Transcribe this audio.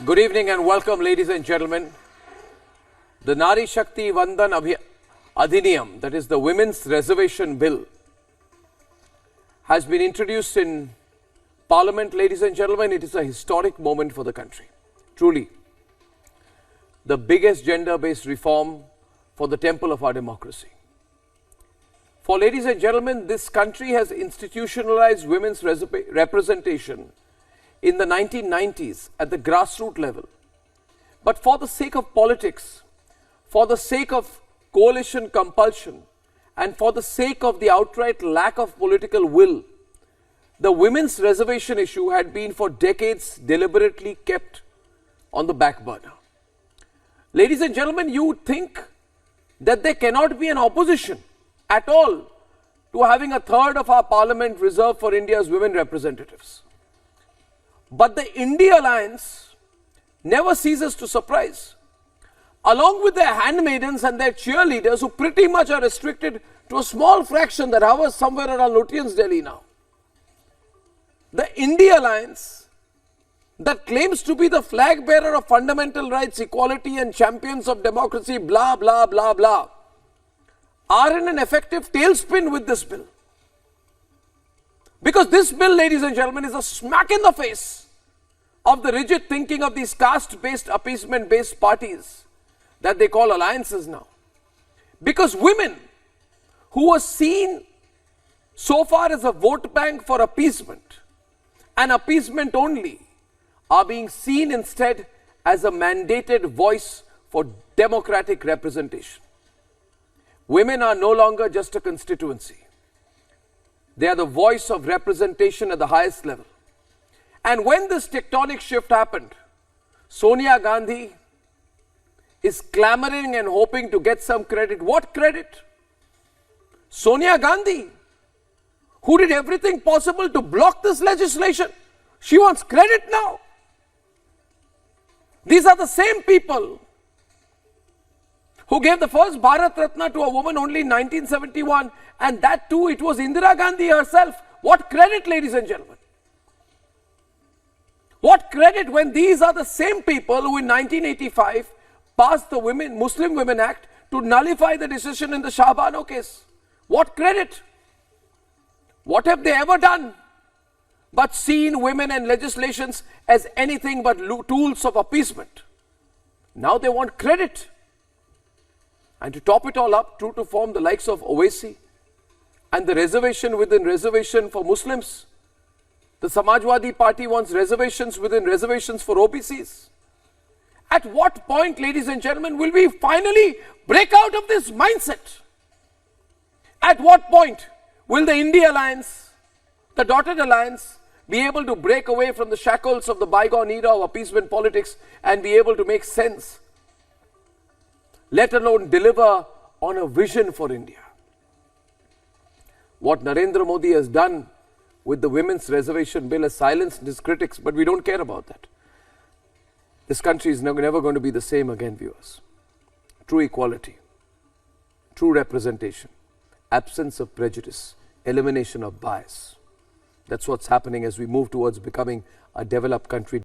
Good evening and welcome, ladies and gentlemen. The Nari Shakti Vandan Adhiniyam, that is the Women's Reservation Bill, has been introduced in Parliament, ladies and gentlemen. It is a historic moment for the country. Truly, the biggest gender-based reform for the temple of our democracy. For ladies and gentlemen, this country has institutionalized women's representation in the 1990s at the grassroots level. But for the sake of politics, for the sake of coalition compulsion, and for the sake of the outright lack of political will, the women's reservation issue had been for decades deliberately kept on the back burner. Ladies and gentlemen, you would think that there cannot be an opposition at all to having a third of our parliament reserved for India's women representatives. But the India Alliance never ceases to surprise. Along with their handmaidens and their cheerleaders, who pretty much are restricted to a small fraction that hovers somewhere around Lutyens, Delhi now. The India Alliance, that claims to be the flag bearer of fundamental rights, equality and champions of democracy, blah, blah, blah, blah, are in an effective tailspin with this bill. Because this bill, ladies and gentlemen, is a smack in the face of the rigid thinking of these caste-based, appeasement-based parties that they call alliances now. Because women who were seen so far as a vote bank for appeasement and appeasement only are being seen instead as a mandated voice for democratic representation. Women are no longer just a constituency. They are the voice of representation at the highest level. And when this tectonic shift happened, Sonia Gandhi is clamoring and hoping to get some credit. What credit? Sonia Gandhi, who did everything possible to block this legislation, she wants credit now. These are the same people who gave the first Bharat Ratna to a woman only in 1971, and that too, it was Indira Gandhi herself. What credit, ladies and gentlemen? What credit when these are the same people who in 1985 passed the Muslim Women Act to nullify the decision in the Shah Bano case? What credit? What have they ever done but seen women and legislations as anything but tools of appeasement? Now they want credit. And to top it all up, true to form, the likes of Owaisi and the reservation within reservation for Muslims. The Samajwadi Party wants reservations within reservations for OBCs. At what point, ladies and gentlemen, will we finally break out of this mindset? At what point will the India Alliance, the dotted alliance, be able to break away from the shackles of the bygone era of appeasement politics and be able to make sense, let alone deliver on a vision for India? What Narendra Modi has done with the Women's Reservation Bill has silenced his critics, but we don't care about that. This country is never going to be the same again, viewers. True equality, true representation, absence of prejudice, elimination of bias. That's what's happening as we move towards becoming a developed country.